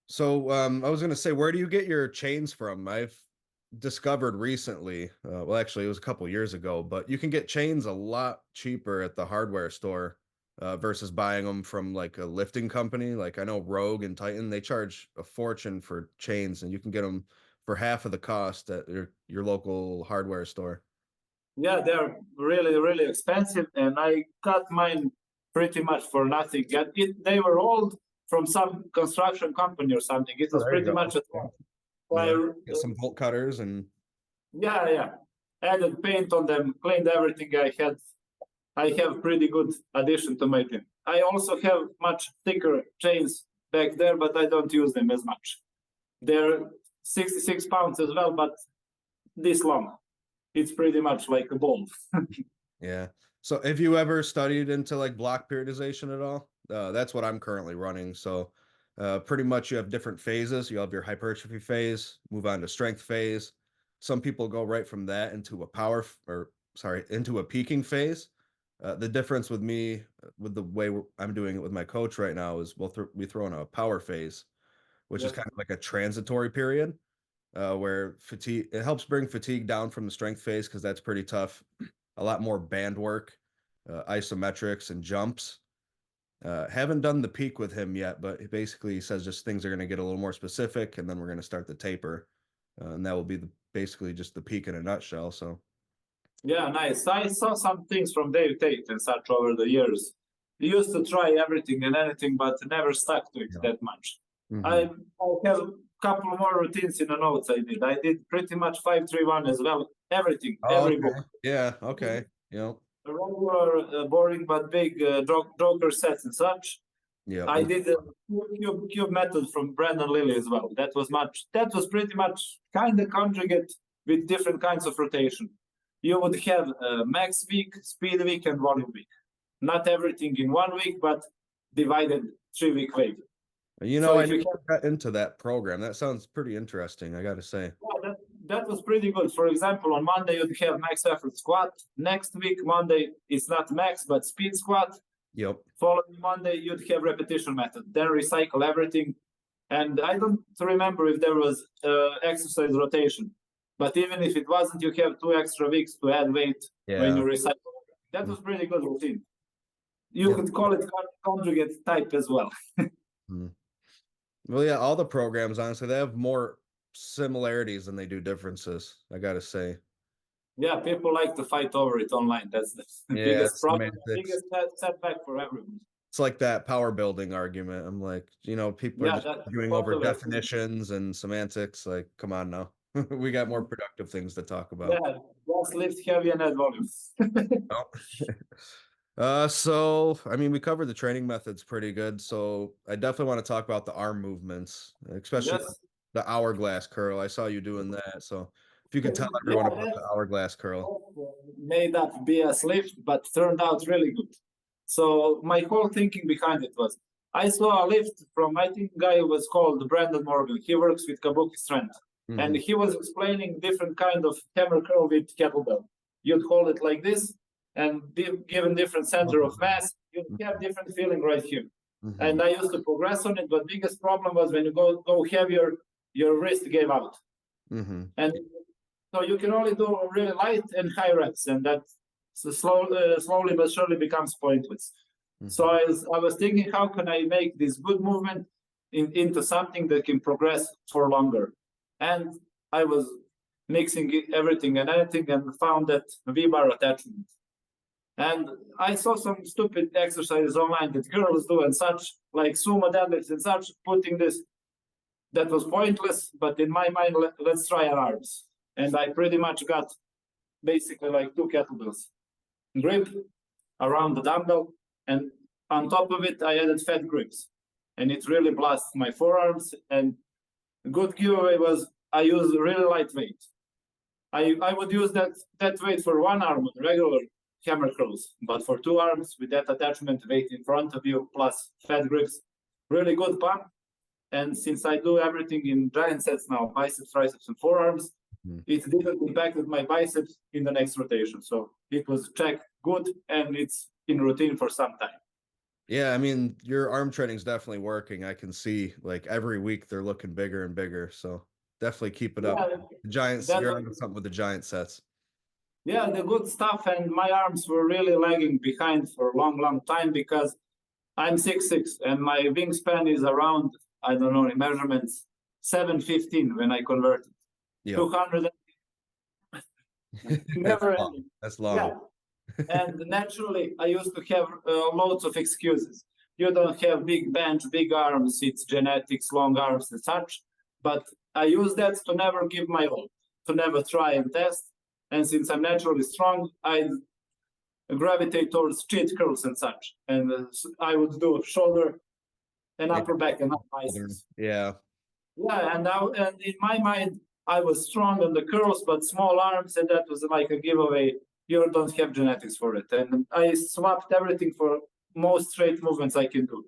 So I was gonna say, where do you get your chains from? I've discovered recently, well, actually, it was a couple years ago, but you can get chains a lot cheaper at the hardware store versus buying them from like a lifting company. Like I know Rogue and Titan, they charge a fortune for chains, and you can get them for half of the cost at your local hardware store. Yeah, they're really, really expensive, and I got mine pretty much for nothing. They were old from some construction company or something. It Oh, was there you pretty go. much at Yeah. home. So Yeah. Get some bolt cutters and yeah. Added paint on them, cleaned everything I had. I have pretty good addition to my team. I also have much thicker chains back there, but I don't use them as much. They're 66 pounds as well, but this long. It's pretty much like a ball. yeah. So have you ever studied into like block periodization at all? That's what I'm currently running. So pretty much you have different phases. You have your hypertrophy phase, move on to strength phase. Some people go right from that into a or sorry, into a peaking phase. The difference with me, with the way I'm doing it with my coach right now is we throw in a power phase, which is Yes. kind of like a transitory period where fatigue, it helps bring fatigue down from the strength phase because that's pretty tough. A lot more band work, isometrics, and jumps. Haven't done the peak with him yet, but he basically says just things are going to get a little more specific, and then we're going to start the taper, and that will be basically just the peak in a nutshell. So Yeah, nice. I saw some things from Dave Tate and such over the years. He used to try everything and anything, but never stuck to it yeah. that much. Hmm. I have a couple more routines in the notes I did. I did pretty much 5-3-1 as well. Everything, Oh, every okay. book. Yeah. Okay. Yep. A regular, boring but big joker sets and such. Yep. I did a cube method from Brandon Lilly as well. That was pretty much kind of conjugate with different kinds of rotation. You would have a max week, speed week, and volume week. Not everything in 1 week, but divided 3 week wave. You So know, I if you never got into that program. That sounds pretty interesting, I got to say. that was pretty good. For example, on Monday you'd have max effort squat. Next week, Monday, it's not max, but speed squat. Yep. Following Monday, you'd have repetition method. Then recycle everything. And I don't remember if there was exercise rotation. But even if it wasn't, you have 2 extra weeks to add weight when you Yeah. recycle. That was pretty good routine. You Yeah. could call it conjugate type as well. Mhm. Well, yeah, all the programs, honestly, they have more similarities than they do differences, I gotta say. Yeah, people like to fight over it online. That's the Yeah, biggest problem, semantics. biggest setback for everyone. It's like that power building argument. I'm like, people are Yeah, just that arguing over totally. definitions and semantics. Like, come on now. We got more productive things to talk about. Yeah, just lift heavy and add volume. Oh. So I mean, we covered the training methods pretty good. So I definitely want to talk about the arm movements, especially Yes. the hourglass curl. I saw you doing that. So if you could tell Yeah, everyone about that's the hourglass curl. made up BS lift, but turned out really good. So my whole thinking behind it was I saw a lift from I think guy who was called Brandon Morgan. He works with Kabuki Strength. And Hmm. he was explaining different kind of hammer curl with kettlebell. You'd hold it like this, and given different center of mass, you'd have different feeling right here. Hmm. And I used to progress on it, but biggest problem was when you go heavier, your wrist gave out. Hmm. And so you can only do really light and high reps, and that slowly but surely becomes pointless. So Hmm. I was thinking, how can I make this good movement into something that can progress for longer? And I was mixing everything and anything and found that V-bar attachment. And I saw some stupid exercises online that girls do and such, like sumo deadlifts and such, putting this. That was pointless, but in my mind, let's try our arms. And I pretty much got basically like 2 kettlebells. Grip around the dumbbell, and on top of it, I added fat grips. And it really blasted my forearms. And good giveaway was I used really light weight. I would use that weight for one arm with regular hammer curls, but for 2 arms with that attachment weight in front of you plus fat grips, really good pump. And since I do everything in giant sets now, biceps, triceps, and forearms, it didn't impact my biceps in the next rotation. So it was check good, and it's in routine for some time. Yeah, I mean, your arm training's definitely working. I can see like every week they're looking bigger and bigger. So definitely keep it up. Yeah, The Giants, that you're onto something with the giant sets. yeah, the good stuff. And my arms were really lagging behind for a long, long time because I'm 6'6" and my wingspan is around, I don't know, in measurements 715 when I converted. Yep. 200, That's never long. ending. That's Yeah. long. And naturally, I used to have loads of excuses. You don't have big bench, big arms, it's genetics, long arms, and such. But I use that to never give my all, to never try and test. And since I'm naturally strong, I gravitate towards cheat curls and such. And I would do shoulder and Yeah. upper back and up biceps. Yeah. Yeah, and in my mind, I was strong on the curls, but small arms, and that was like a giveaway. You don't have genetics for it. And I swapped everything for most straight movements I can do.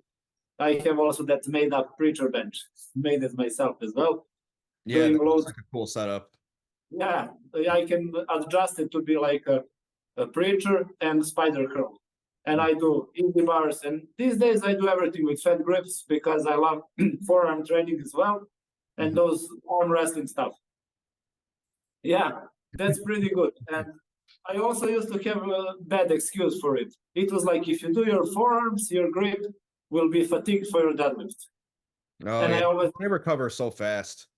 I have also that made up preacher bench, made it myself as well, Yeah, doing that looks loads. like a cool setup. Yeah, I can adjust it to be like a preacher and spider curl. And I do easy bars. And these days I do everything with fat grips because I love forearm training as well and Mhm. those arm wrestling stuff. Yeah, that's pretty good. And I also used to have a bad excuse for it. It was like if you do your forearms, your grip will be fatigued for your deadlift. Oh And yeah, I always, they recover so fast.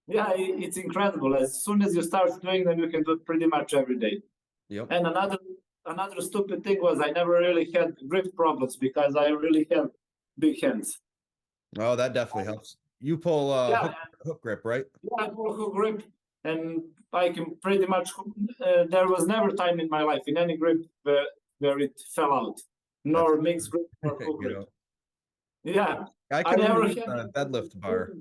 yeah, it's incredible. As soon as you start doing them, you can do it pretty much every day. Yep. And another stupid thing was I never really had grip problems because I really have big hands. Oh, that definitely helps. You pull Yeah, hook grip, right? yeah, I pull hook grip, and I can pretty much. There was never time in my life in any grip where it fell out, That's nor mixed grip nor hook you grip. know. Yeah, I I can only never use had. a deadlift bar.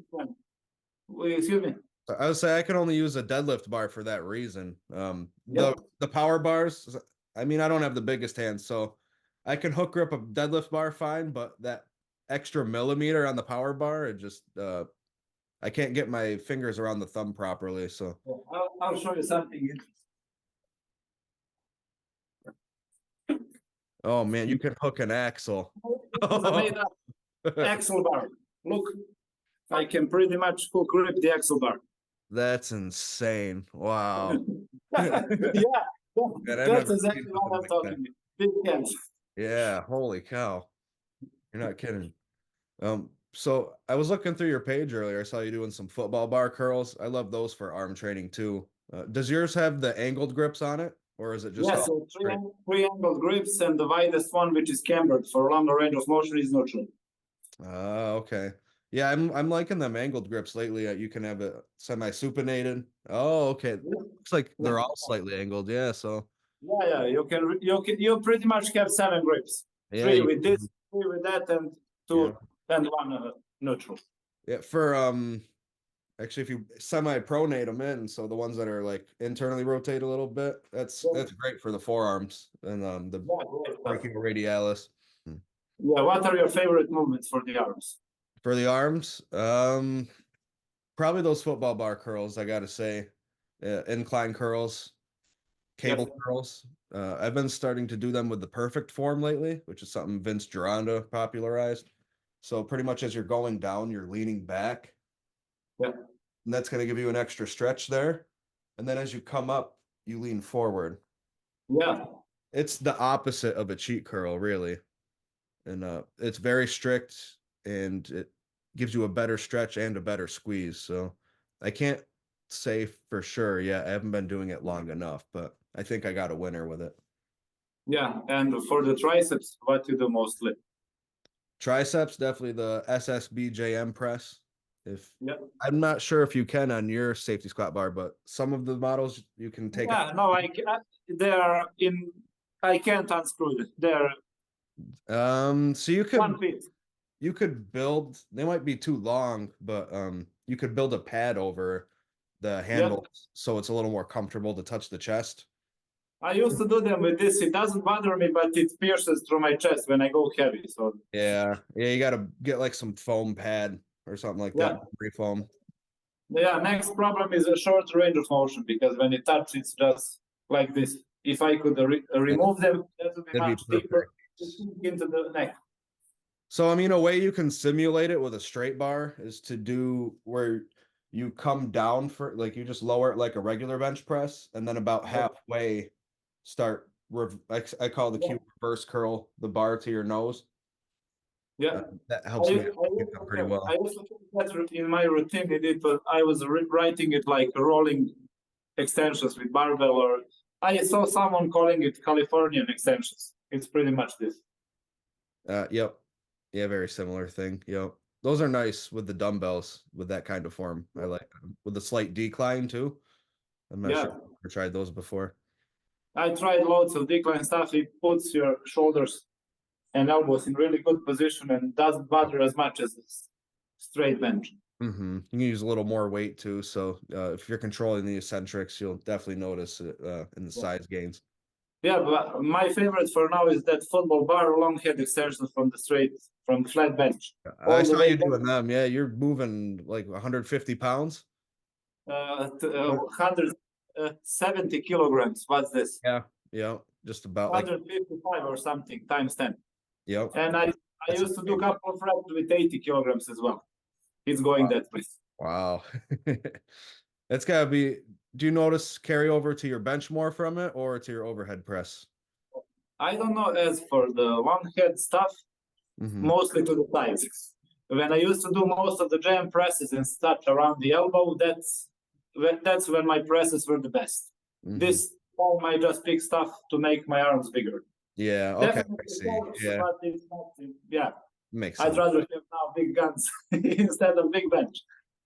Excuse me. I would say I can only use a deadlift bar for that reason. The Yep. the power bars, I mean, I don't have the biggest hands, so I can hook grip a deadlift bar fine, but that extra millimeter on the power bar, it just I can't get my fingers around the thumb properly. So, I'll show you something. oh man, you can hook an axle. It's a made up axle bar. Look, I can pretty much hook grip the axle bar. That's insane. Wow. Yeah, Man, I've that's never seen exactly what something I'm like that. talking about. Big hands. Yeah, holy cow. You're not kidding. So I was looking through your page earlier. I saw you doing some football bar curls. I love those for arm training too. Does yours have the angled grips on it, or is it just Yes, all so straight? three angled grips, and the widest one, which is cambered for longer range of motion, is neutral. Okay. Yeah, I'm liking them angled grips lately. You can have it semi-supinated. Oh, okay. Looks like they're all slightly angled. Yeah, so Yeah, you pretty much have 7 grips. yeah, Three with this, three with that, and yeah, two and one neutral. yeah. For actually, if you semi-pronate them in, so the ones that are like internally rotate a little bit, that's great for the forearms and the Yeah, great stuff. brachioradialis. Yeah, what are your favorite movements for the arms? For the arms, probably those football bar curls, I gotta say. Incline curls, cable Yep. curls. I've been starting to do them with the perfect form lately, which is something Vince Gironda popularized. So pretty much as you're going down, you're leaning back, Yeah. and that's going to give you an extra stretch there. And then as you come up, you lean forward. Yeah. It's the opposite of a cheat curl, really. And it's very strict and it gives you a better stretch and a better squeeze. So I can't say for sure yet. I haven't been doing it long enough, but I think I got a winner with it. Yeah. And for the triceps, what you do mostly? Triceps, definitely the SSBJM press. If Yeah. I'm not sure if you can on your safety squat bar, but some of the models you can take Yeah, no, they are in, I can't unscrew it. They're so you one could piece. build, they might be too long, but you could build a pad over the Yeah. handle so it's a little more comfortable to touch the chest. I used to do them with this. It doesn't bother me, but it pierces through my chest when I go heavy. So Yeah, you gotta get like some foam pad or something like yeah. that, free foam. Yeah, next problem is a short range of motion because when it touches, it's just like this. If I could remove them, that would be That'd be much deeper perfect. into the neck. So I mean, a way you can simulate it with a straight bar is to do where you come down for like you just lower it like a regular bench press, and then about halfway start. I call the Yeah, cue reverse curl the bar to your nose. yeah. That I helps me get them pretty I well. used to do that in my routine. But I was writing it like rolling extensions with barbell, or I saw someone calling it Californian extensions. It's pretty much this. Yep. Yeah, very similar thing. Yep. Those are nice with the dumbbells with that kind of form. I like them. With the slight decline too. I'm not sure Yeah, if I've tried those before. I tried loads of decline stuff. It puts your shoulders and elbows in really good position and doesn't bother as much as this straight bench. Mm-hmm. You can use a little more weight too. So if you're controlling the eccentrics, you'll definitely notice it in the Yeah. size gains. Yeah, but my favorite for now is that football bar long head extension from the flat bench, I all the saw way you down, doing them. Yeah, you're moving like 150 pounds. 170 kilograms. What's this? Yeah. Yeah. Just about like, 155 or something times 10. yep. And I That's used to do a insane. couple of reps with 80 kilograms as well. It's going that way. Wow. That's gotta be, do you notice carry over to your bench more from it or to your overhead press? I don't know as for the long head stuff, Mm-hmm. mostly to the sides. When I used to do most of the jam presses and stuff around the elbow, that's when my presses were the best. Mm-hmm. This time I just pick stuff to make my arms bigger. Yeah, okay. I Definitely see. helps, Yeah, but it's not, yeah. makes I'd sense. rather have now big guns instead of big bench.